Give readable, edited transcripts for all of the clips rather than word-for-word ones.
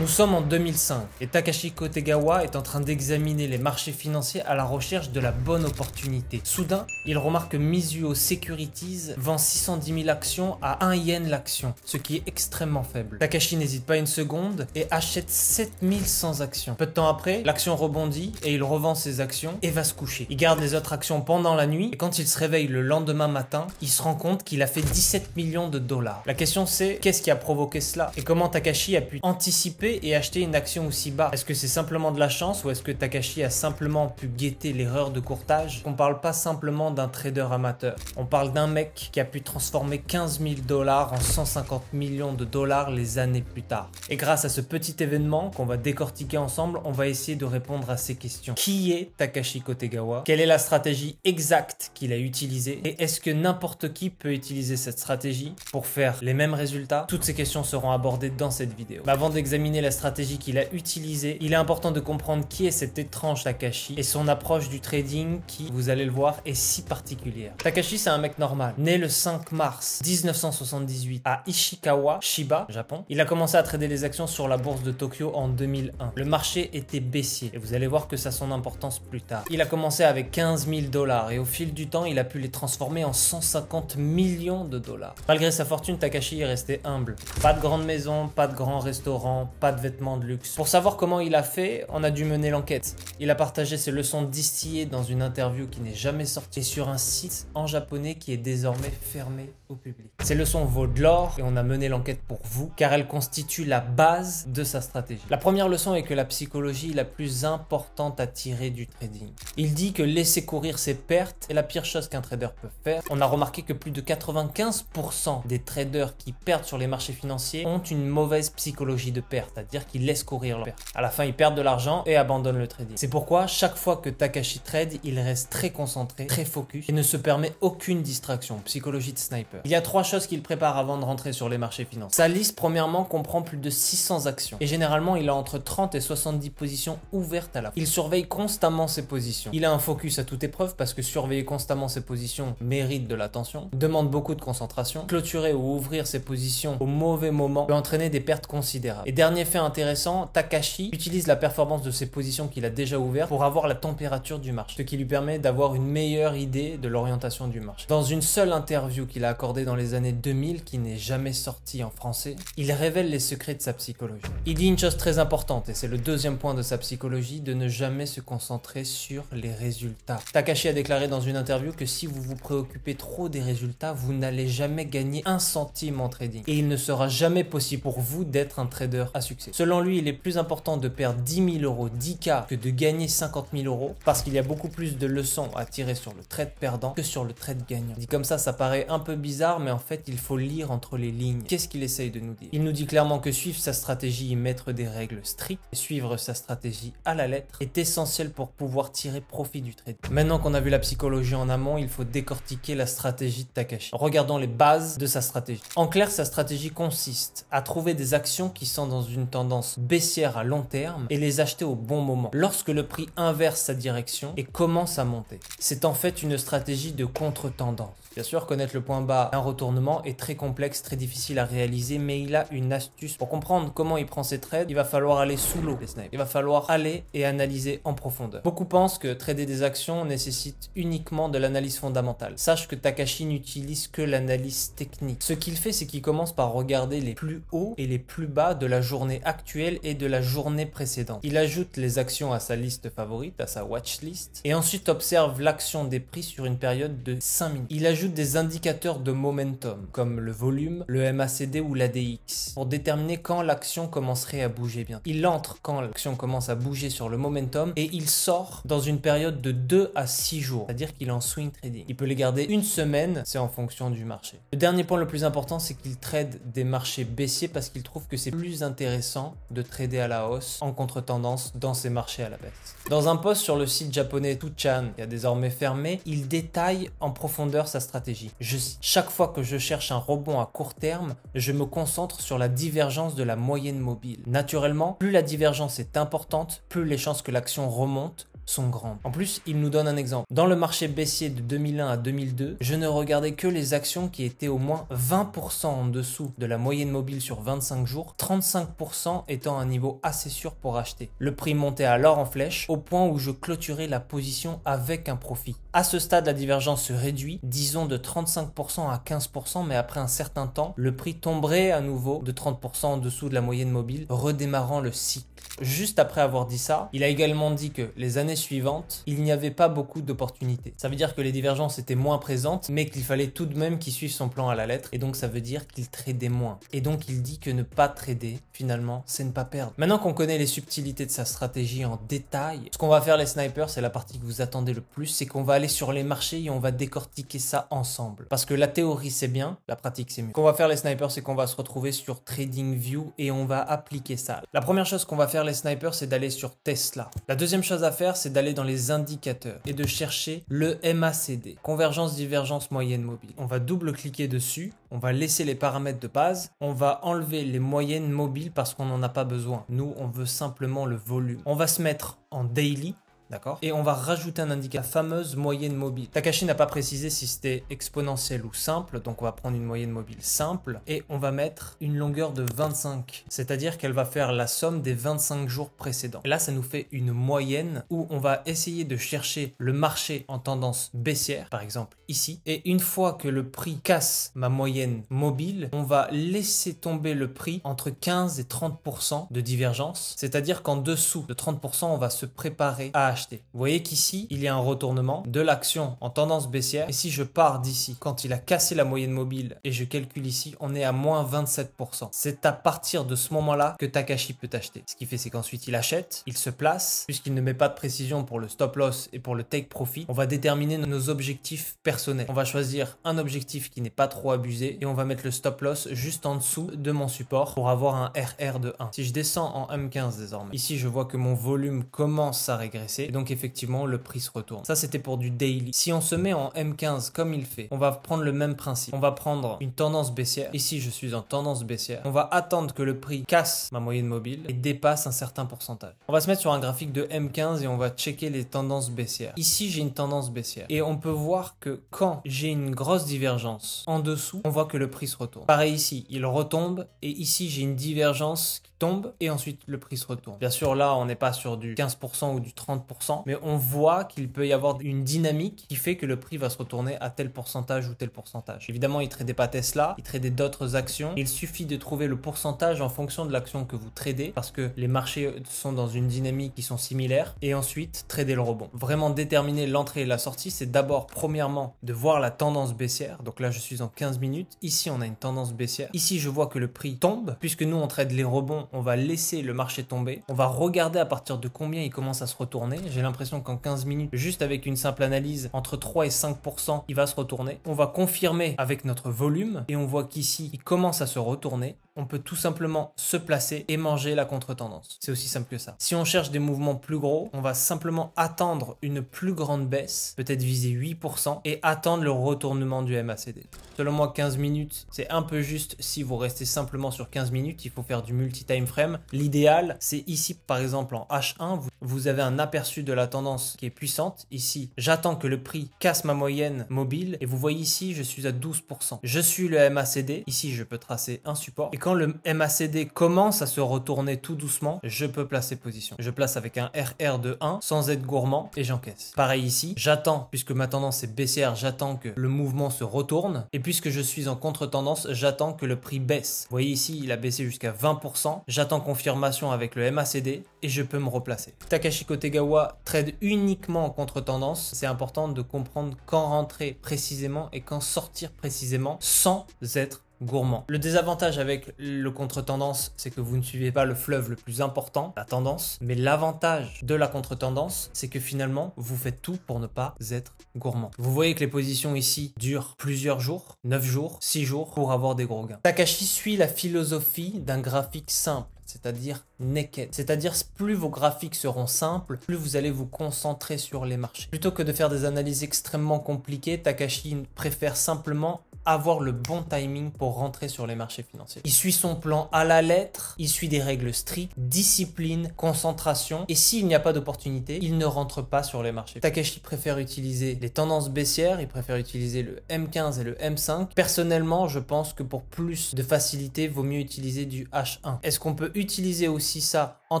Nous sommes en 2005 et Takashi Kotegawa est en train d'examiner les marchés financiers à la recherche de la bonne opportunité. Soudain, il remarque que Mizuho Securities vend 610 000 actions à 1 yen l'action, ce qui est extrêmement faible. Takashi n'hésite pas une seconde et achète 7100 actions. Peu de temps après, l'action rebondit et il revend ses actions et va se coucher. Il garde les autres actions pendant la nuit et quand il se réveille le lendemain matin, il se rend compte qu'il a fait 17 millions de dollars. La question c'est, qu'est-ce qui a provoqué cela et comment Takashi a pu anticiper et acheter une action aussi bas? Est-ce que c'est simplement de la chance ou est-ce que Takashi a simplement pu guetter l'erreur de courtage? On parle pas simplement d'un trader amateur, on parle d'un mec qui a pu transformer 15 000 dollars en 150 millions de dollars les années plus tard. Et grâce à ce petit événement qu'on va décortiquer ensemble, on va essayer de répondre à ces questions. Qui est Takashi Kotegawa? Quelle est la stratégie exacte qu'il a utilisée? Et est-ce que n'importe qui peut utiliser cette stratégie pour faire les mêmes résultats? Toutes ces questions seront abordées dans cette vidéo. Mais avant d'examiner la stratégie qu'il a utilisée, il est important de comprendre qui est cet étrange Takashi et son approche du trading qui, vous allez le voir, est si particulière. Takashi, c'est un mec normal, né le 5 mars 1978 à Ishikawa, Chiba, Japon. Il a commencé à trader les actions sur la bourse de Tokyo en 2001. Le marché était baissier et vous allez voir que ça a son importance plus tard. Il a commencé avec 15 000 dollars et au fil du temps, il a pu les transformer en 150 millions de dollars. Malgré sa fortune, Takashi est resté humble. Pas de grande maison, pas de grand restaurant, pas de vêtements de luxe. Pour savoir comment il a fait, on a dû mener l'enquête. Il a partagé ses leçons distillées dans une interview qui n'est jamais sortie et sur un site en japonais qui est désormais fermé au public. Ces leçons vaut de l'or et on a mené l'enquête pour vous car elles constituent la base de sa stratégie. La première leçon est que la psychologie est la plus importante à tirer du trading. Il dit que laisser courir ses pertes est la pire chose qu'un trader peut faire. On a remarqué que plus de 95% des traders qui perdent sur les marchés financiers ont une mauvaise psychologie de perte, c'est-à-dire qu'ils laissent courir leurs pertes. À la fin, ils perdent de l'argent et abandonnent le trading. C'est pourquoi chaque fois que Takashi trade, il reste très concentré, très focus et ne se permet aucune distraction. Psychologie de sniper. Il y a 3 choses qu'il prépare avant de rentrer sur les marchés financiers. Sa liste, premièrement, comprend plus de 600 actions et généralement, il a entre 30 et 70 positions ouvertes à la fois. Il surveille constamment ses positions. Il a un focus à toute épreuve parce que surveiller constamment ses positions mérite de l'attention, demande beaucoup de concentration. Clôturer ou ouvrir ses positions au mauvais moment peut entraîner des pertes considérables. Et dernier fait intéressant, Takashi utilise la performance de ses positions qu'il a déjà ouvertes pour avoir la température du marché, ce qui lui permet d'avoir une meilleure idée de l'orientation du marché. Dans une seule interview qu'il a accordée dans les années 2000, qui n'est jamais sortie en français, il révèle les secrets de sa psychologie. Il dit une chose très importante, et c'est le deuxième point de sa psychologie, de ne jamais se concentrer sur les résultats. Takashi a déclaré dans une interview que si vous vous préoccupez trop des résultats, vous n'allez jamais gagner un centime en trading. Et il ne sera jamais possible pour vous d'être un trader à succès. Selon lui, il est plus important de perdre 10 000 euros, 10K, que de gagner 50 000 euros, parce qu'il y a beaucoup plus de leçons à tirer sur le trade perdant que sur le trade gagnant. Dit comme ça paraît un peu bizarre, mais en fait, il faut lire entre les lignes. Qu'est-ce qu'il essaye de nous dire? Il nous dit clairement que suivre sa stratégie et mettre des règles strictes, et suivre sa stratégie à la lettre, est essentiel pour pouvoir tirer profit du trade. Maintenant qu'on a vu la psychologie en amont, il faut décortiquer la stratégie de Takashi. Regardons les bases de sa stratégie. En clair, sa stratégie consiste à trouver des actions qui sont dans une tendance baissière à long terme et les acheter au bon moment, lorsque le prix inverse sa direction et commence à monter. C'est en fait une stratégie de contre-tendance. Bien sûr, connaître le point bas d'un retournement est très complexe, très difficile à réaliser, mais il a une astuce. Pour comprendre comment il prend ses trades, il va falloir aller sous l'eau, les snipers. Il va falloir aller et analyser en profondeur. Beaucoup pensent que trader des actions nécessite uniquement de l'analyse fondamentale. Sache que Takashi n'utilise que l'analyse technique. Ce qu'il fait, c'est qu'il commence par regarder les plus hauts et les plus bas de la journée actuelle et de la journée précédente. Il ajoute les actions à sa liste favorite, à sa watchlist, et ensuite observe l'action des prix sur une période de 5 minutes. Il ajoute des indicateurs de momentum, comme le volume, le MACD ou l'ADX, pour déterminer quand l'action commencerait à bouger bien. Il entre quand l'action commence à bouger sur le momentum et il sort dans une période de 2 à 6 jours, c'est-à-dire qu'il est en swing trading. Il peut les garder une semaine, c'est en fonction du marché. Le dernier point le plus important, c'est qu'il trade des marchés baissiers parce qu'il trouve que c'est plus intéressant de trader à la hausse en contre-tendance dans ces marchés à la baisse. Dans un post sur le site japonais 2chan, qui a désormais fermé, il détaille en profondeur sa stratégie. Je cite: chaque fois que je cherche un rebond à court terme, je me concentre sur la divergence de la moyenne mobile. Naturellement, plus la divergence est importante, plus les chances que l'action remonte sont grandes. En plus, il nous donne un exemple. Dans le marché baissier de 2001 à 2002, je ne regardais que les actions qui étaient au moins 20% en dessous de la moyenne mobile sur 25 jours, 35% étant un niveau assez sûr pour acheter. Le prix montait alors en flèche au point où je clôturais la position avec un profit. À ce stade, la divergence se réduit, disons de 35% à 15%, mais après un certain temps, le prix tomberait à nouveau de 30% en dessous de la moyenne mobile, redémarrant le cycle. Juste après avoir dit ça, il a également dit que les années suivantes, il n'y avait pas beaucoup d'opportunités. Ça veut dire que les divergences étaient moins présentes, mais qu'il fallait tout de même qu'il suive son plan à la lettre, et donc ça veut dire qu'il tradait moins. Et donc il dit que ne pas trader, finalement, c'est ne pas perdre. Maintenant qu'on connaît les subtilités de sa stratégie en détail, ce qu'on va faire les snipers, c'est la partie que vous attendez le plus, c'est qu'on va aller sur les marchés et on va décortiquer ça ensemble. Parce que la théorie c'est bien, la pratique c'est mieux. Ce qu'on va faire les snipers, c'est qu'on va se retrouver sur TradingView et on va appliquer ça. La première chose qu'on va faire les snipers, c'est d'aller sur Tesla. La deuxième chose à faire, c'est d'aller dans les indicateurs et de chercher le MACD, convergence, divergence, moyenne mobile. On va double-cliquer dessus, on va laisser les paramètres de base, on va enlever les moyennes mobiles parce qu'on n'en a pas besoin. Nous, on veut simplement le volume. On va se mettre en daily. D'accord. Et on va rajouter un indicateur, la fameuse moyenne mobile. Takashi n'a pas précisé si c'était exponentielle ou simple, donc on va prendre une moyenne mobile simple et on va mettre une longueur de 25, c'est-à-dire qu'elle va faire la somme des 25 jours précédents. Et là, ça nous fait une moyenne où on va essayer de chercher le marché en tendance baissière, par exemple ici. Et une fois que le prix casse ma moyenne mobile, on va laisser tomber le prix entre 15 et 30% de divergence, c'est-à-dire qu'en dessous de 30%, on va se préparer à acheter. Vous voyez qu'ici, il y a un retournement de l'action en tendance baissière. Et si je pars d'ici, quand il a cassé la moyenne mobile et je calcule ici, on est à moins 27%. C'est à partir de ce moment-là que Takashi peut acheter. Ce qu'il fait, c'est qu'ensuite, il achète, il se place. Puisqu'il ne met pas de précision pour le stop loss et pour le take profit, on va déterminer nos objectifs personnels. On va choisir un objectif qui n'est pas trop abusé et on va mettre le stop loss juste en dessous de mon support pour avoir un RR de 1. Si je descends en M15 désormais, ici, je vois que mon volume commence à régresser. Et donc effectivement le prix se retourne. Ça c'était pour du daily. Si on se met en M15 comme il fait, on va prendre le même principe. On va prendre une tendance baissière. Ici je suis en tendance baissière. On va attendre que le prix casse ma moyenne mobile et dépasse un certain pourcentage. On va se mettre sur un graphique de M15 et on va checker les tendances baissières. Ici j'ai une tendance baissière et on peut voir que quand j'ai une grosse divergence en dessous, on voit que le prix se retourne. Pareil ici, il retombe et ici j'ai une divergence qui tombe et ensuite le prix se retourne. Bien sûr là on n'est pas sur du 15% ou du 30%, mais on voit qu'il peut y avoir une dynamique qui fait que le prix va se retourner à tel pourcentage ou tel pourcentage. Évidemment, il ne tradait pas Tesla, il tradait d'autres actions. Il suffit de trouver le pourcentage en fonction de l'action que vous tradez parce que les marchés sont dans une dynamique qui sont similaires et ensuite trader le rebond. Vraiment déterminer l'entrée et la sortie, c'est d'abord premièrement de voir la tendance baissière. Donc là, je suis en 15 minutes. Ici, on a une tendance baissière. Ici, je vois que le prix tombe. Puisque nous, on trade les rebonds, on va laisser le marché tomber. On va regarder à partir de combien il commence à se retourner. J'ai l'impression qu'en 15 minutes, juste avec une simple analyse, entre 3 et 5%, il va se retourner. On va confirmer avec notre volume et on voit qu'ici, il commence à se retourner. On peut tout simplement se placer et manger la contre-tendance. C'est aussi simple que ça. Si on cherche des mouvements plus gros, on va simplement attendre une plus grande baisse, peut-être viser 8% et attendre le retournement du MACD. Selon moi, 15 minutes, c'est un peu juste. Si vous restez simplement sur 15 minutes, il faut faire du multi-time frame. L'idéal, c'est ici, par exemple, en H1, vous avez un aperçu de la tendance qui est puissante. Ici, j'attends que le prix casse ma moyenne mobile et vous voyez ici, je suis à 12%. Je suis le MACD. Ici, je peux tracer un support. Et quand le MACD commence à se retourner tout doucement, je peux placer position. Je place avec un RR de 1 sans être gourmand et j'encaisse. Pareil ici, j'attends, puisque ma tendance est baissière, j'attends que le mouvement se retourne. Et puisque je suis en contre-tendance, j'attends que le prix baisse. Vous voyez ici, il a baissé jusqu'à 20%. J'attends confirmation avec le MACD et je peux me replacer. Takashi Kotegawa trade uniquement en contre-tendance. C'est important de comprendre quand rentrer précisément et quand sortir précisément sans être gourmand. Le désavantage avec le contre-tendance, c'est que vous ne suivez pas le fleuve le plus important, la tendance. Mais l'avantage de la contre-tendance, c'est que finalement, vous faites tout pour ne pas être gourmand. Vous voyez que les positions ici durent plusieurs jours, 9 jours, 6 jours pour avoir des gros gains. Takashi suit la philosophie d'un graphique simple, c'est-à-dire naked. C'est-à-dire plus vos graphiques seront simples, plus vous allez vous concentrer sur les marchés. Plutôt que de faire des analyses extrêmement compliquées, Takashi préfère simplement avoir le bon timing pour rentrer sur les marchés financiers. Il suit son plan à la lettre, il suit des règles strictes, discipline, concentration, et s'il n'y a pas d'opportunité, il ne rentre pas sur les marchés. Takeshi préfère utiliser les tendances baissières, il préfère utiliser le M15 et le M5. Personnellement, je pense que pour plus de facilité, vaut mieux utiliser du H1. Est-ce qu'on peut utiliser aussi ça en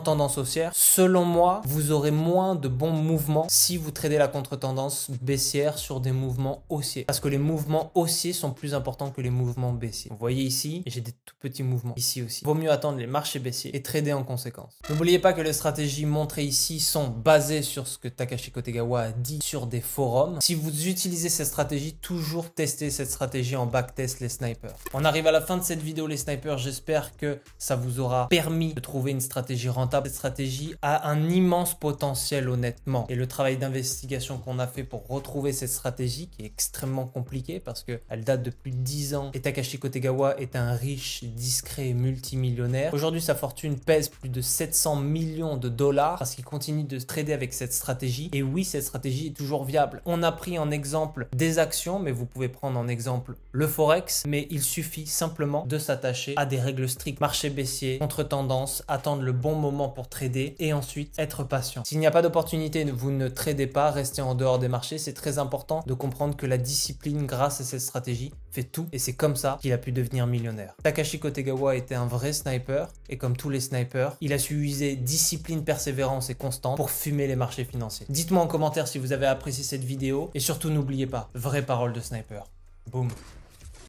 tendance haussière? Selon moi, vous aurez moins de bons mouvements si vous tradez la contre-tendance baissière sur des mouvements haussiers. Parce que les mouvements haussiers sont plus importants que les mouvements baissiers. Vous voyez ici, j'ai des tout petits mouvements ici aussi. Vaut mieux attendre les marchés baissiers et trader en conséquence. N'oubliez pas que les stratégies montrées ici sont basées sur ce que Takashi Kotegawa a dit sur des forums. Si vous utilisez cette stratégie, toujours testez cette stratégie en backtest les snipers. On arrive à la fin de cette vidéo les snipers, j'espère que ça vous aura permis de trouver une stratégie rentable. Cette stratégie a un immense potentiel honnêtement et le travail d'investigation qu'on a fait pour retrouver cette stratégie qui est extrêmement compliquée parce qu'elle date de plus de 10 ans et Takashi Kotegawa est un riche, discret et multimillionnaire. Aujourd'hui sa fortune pèse plus de 700 millions de dollars parce qu'il continue de trader avec cette stratégie et oui cette stratégie est toujours viable. On a pris en exemple des actions mais vous pouvez prendre en exemple le forex mais il suffit simplement de s'attacher à des règles strictes. Marché baissier, contre-tendance, attendre le bon moment pour trader et ensuite être patient. S'il n'y a pas d'opportunité, vous ne tradez pas, restez en dehors des marchés. C'est très important de comprendre que la discipline grâce à cette stratégie fait tout et c'est comme ça qu'il a pu devenir millionnaire. Takashi Kotegawa était un vrai sniper et comme tous les snipers, il a su user discipline, persévérance et constance pour fumer les marchés financiers. Dites-moi en commentaire si vous avez apprécié cette vidéo et surtout n'oubliez pas, vraie parole de sniper. Boum.